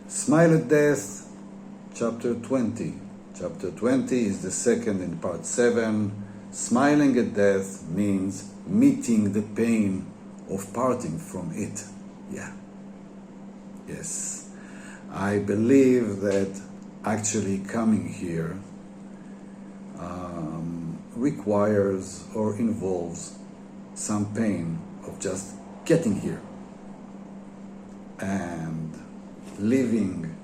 Smile at Death, Chapter 20. Chapter 20 is the second in part 7. Smiling at death means meeting the pain of parting from it. Yes. I believe that actually coming here requires or involves some pain of just getting here and leaving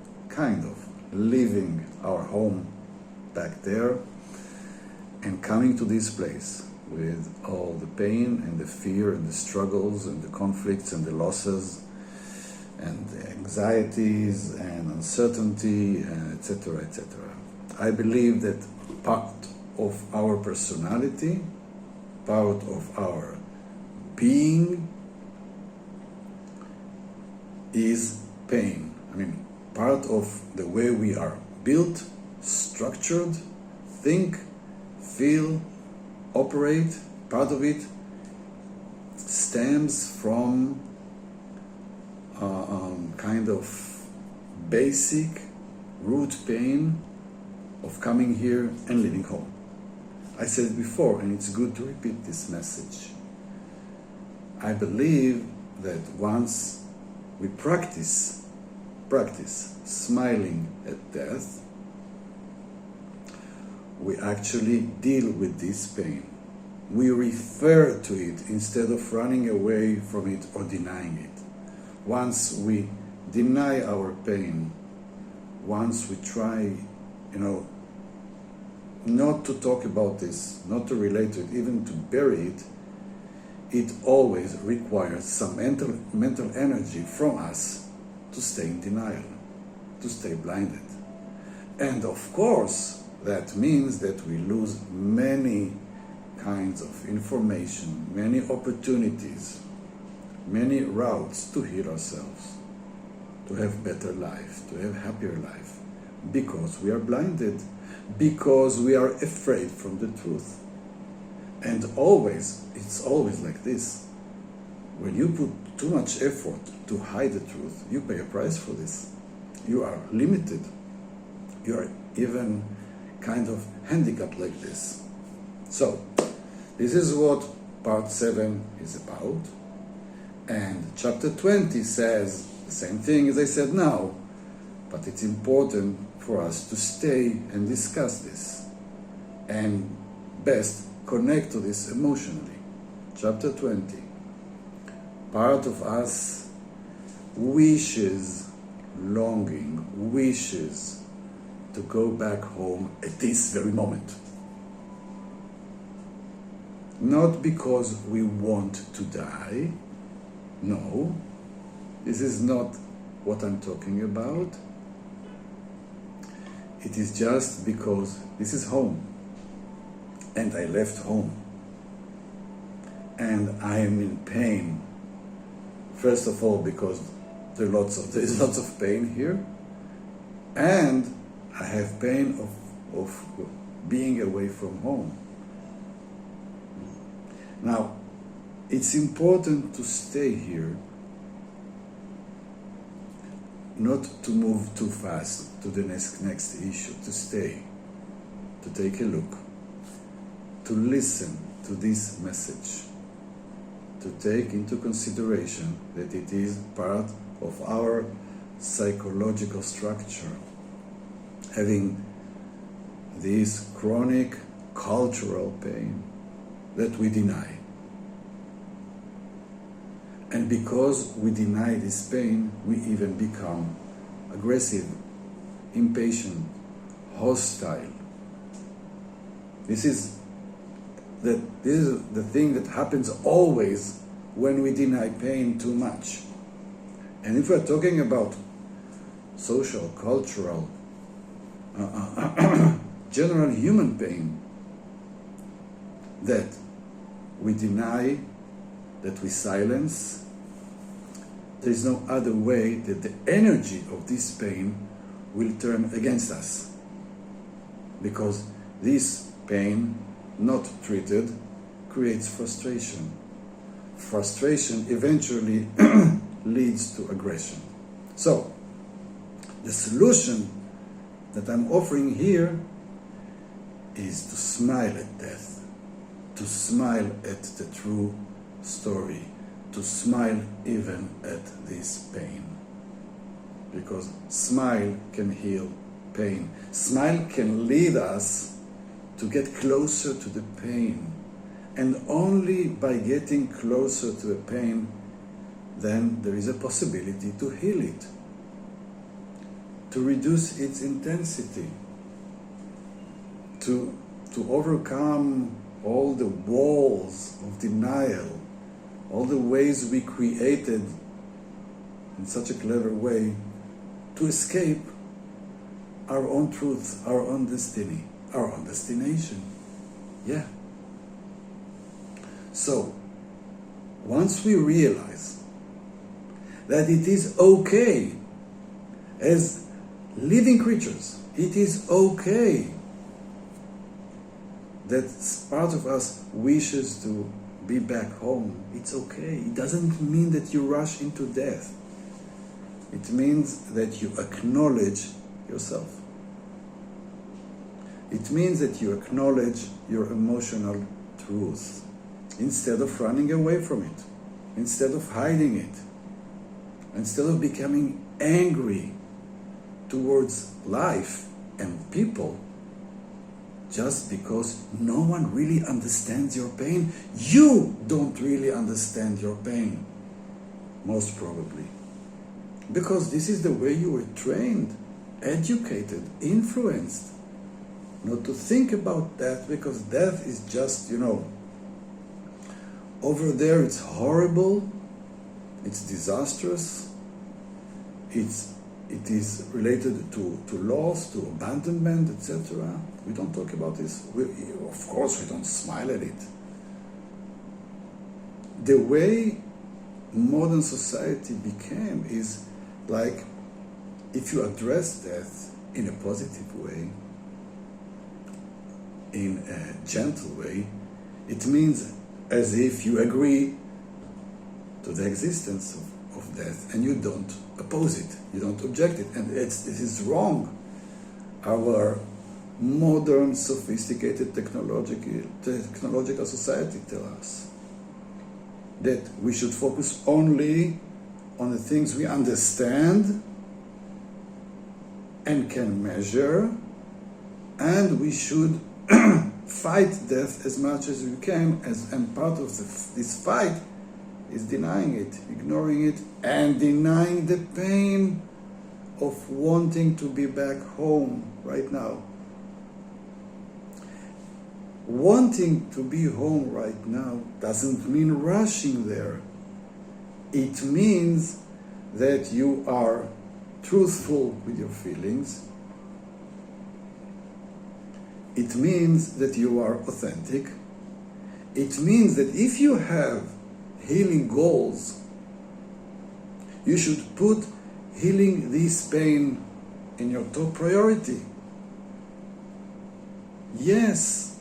our home back there and coming to this place with all the pain and the fear and the struggles and the conflicts and the losses and the anxieties and uncertainty, etc., etc. I believe that part of our personality, part of our being is pain. Part of the way we are built, structured, think, feel, operate, part of it stems from kind of basic root pain of coming here and leaving home. I said it before, and it's good to repeat this message. I believe that once we practice smiling at death, we actually deal with this pain. We refer to it instead of running away from it or denying it. Once we deny our pain, once we try, not to talk about this, not to relate to it, even to bury it, it always requires some mental energy from us to stay in denial, to stay blinded. And of course, that means that we lose many kinds of information, many opportunities, many routes to heal ourselves, to have better life, to have happier life, because we are blinded, because we are afraid from the truth. And it's always like this. When you put too much effort to hide the truth, you pay a price for this. You are limited. You are even kind of handicapped like this. So, this is what part 7 is about. And chapter 20 says the same thing as I said now, but it's important for us to stay and discuss this and best connect to this emotionally. Chapter 20. Part of us wishes, wishes to go back home at this very moment. Not because we want to die. No, this is not what I'm talking about. It is just because this is home. And I left home. And I am in pain. First of all, because there is lots of pain here. And I have pain of being away from home. Now, it's important to stay here, not to move too fast to the next issue, to stay, to take a look, to listen to this message, to take into consideration that it is part of our psychological structure, having this chronic cultural pain that we deny. And because we deny this pain, we even become aggressive, impatient, hostile. This is the thing that happens always when we deny pain too much. And if we're talking about social, cultural, general human pain, that we deny, that we silence, there is no other way that the energy of this pain will turn against us. Because this pain, not treated, creates frustration. Frustration eventually leads to aggression. So, The solution that I'm offering here is to smile at death, to smile at the true story, to smile even at this pain. Because smile can heal pain. Smile can lead us to get closer to the pain. And only by getting closer to the pain, then there is a possibility to heal it, to reduce its intensity, to overcome all the walls of denial, all the ways we created in such a clever way to escape our own truth, our own destiny, our own destination. Yeah. So, once we realize that it is okay as living creatures, it is okay that part of us wishes to be back home. It's okay. It doesn't mean that you rush into death. It means that you acknowledge yourself. It means that you acknowledge your emotional truth instead of running away from it, instead of hiding it, instead of becoming angry towards life and people just because no one really understands your pain. You don't really understand your pain, most probably. Because this is the way you were trained, educated, influenced. Not to think about death, because death is just, over there it's horrible, it's disastrous, it is related to loss, to abandonment, etc. We don't talk about this. Of course, we don't smile at it. The way modern society became is like, if you address death in a positive way, in a gentle way, it means as if you agree to the existence of death and you don't oppose it, you don't object it, and it is wrong. Our modern, sophisticated technological society tells us that we should focus only on the things we understand and can measure, and we should fight death as much as we can, and part of this fight is denying it, ignoring it, and denying the pain of wanting to be back home right now. Wanting to be home right now doesn't mean rushing there. It means that you are truthful with your feelings. It means that you are authentic. It means that if you have healing goals, you should put healing this pain in your top priority. Yes,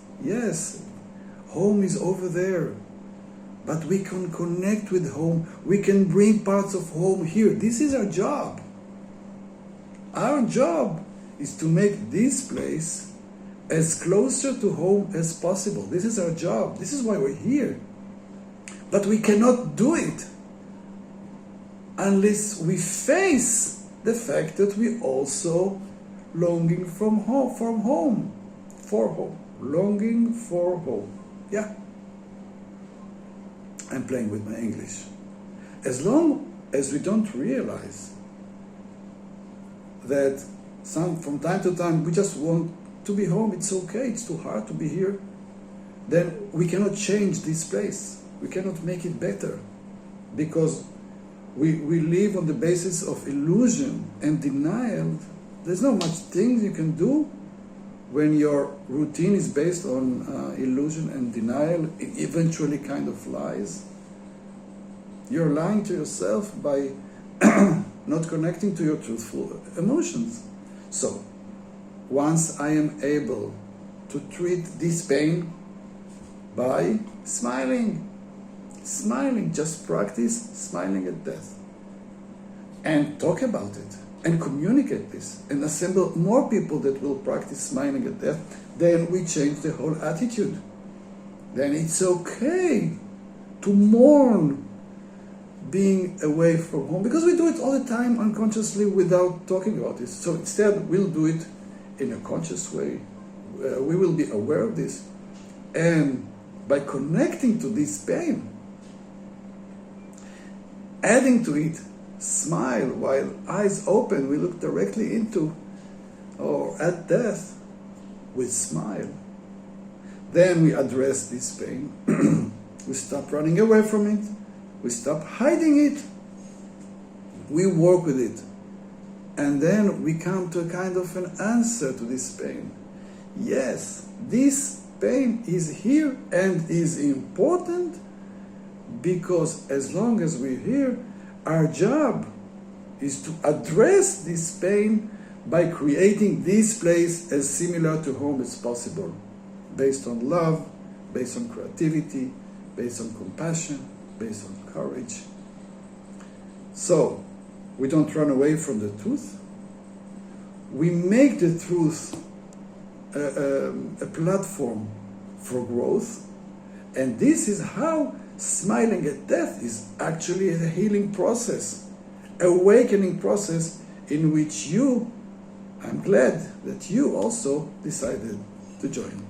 home is over there, but we can connect with home. We can bring parts of home here. This is our job. Our job is to make this place as closer to home as possible. This is our job. This is why we're here. But we cannot do it unless we face the fact that we also longing for home. Longing for home. Yeah. I'm playing with my English. As long as we don't realize that from time to time we just want to be home, it's okay, it's too hard to be here, then we cannot change this place. We cannot make it better, because we live on the basis of illusion and denial. There's not much things you can do when your routine is based on illusion and denial, eventually kind of lies. You're lying to yourself by not connecting to your truthful emotions. So, once I am able to treat this pain by smiling, just practice smiling at death. And talk about it. and communicate this and assemble more people that will practice smiling at death, then we change the whole attitude. Then it's okay to mourn being away from home, because we do it all the time unconsciously without talking about this. So instead, we'll do it in a conscious way. We will be aware of this, and by connecting to this pain, adding to it, smile while eyes open, we look directly into or at death with smile. Then we address this pain. We stop running away from it. We stop hiding it. We work with it. And then we come to a kind of an answer to this pain. Yes, this pain is here and is important, because as long as we're here, our job is to address this pain by creating this place as similar to home as possible, based on love, based on creativity, based on compassion, based on courage. So, we don't run away from the truth. We make the truth a platform for growth. And this is how smiling at death is actually a healing process, awakening process in which I'm glad that you also decided to join.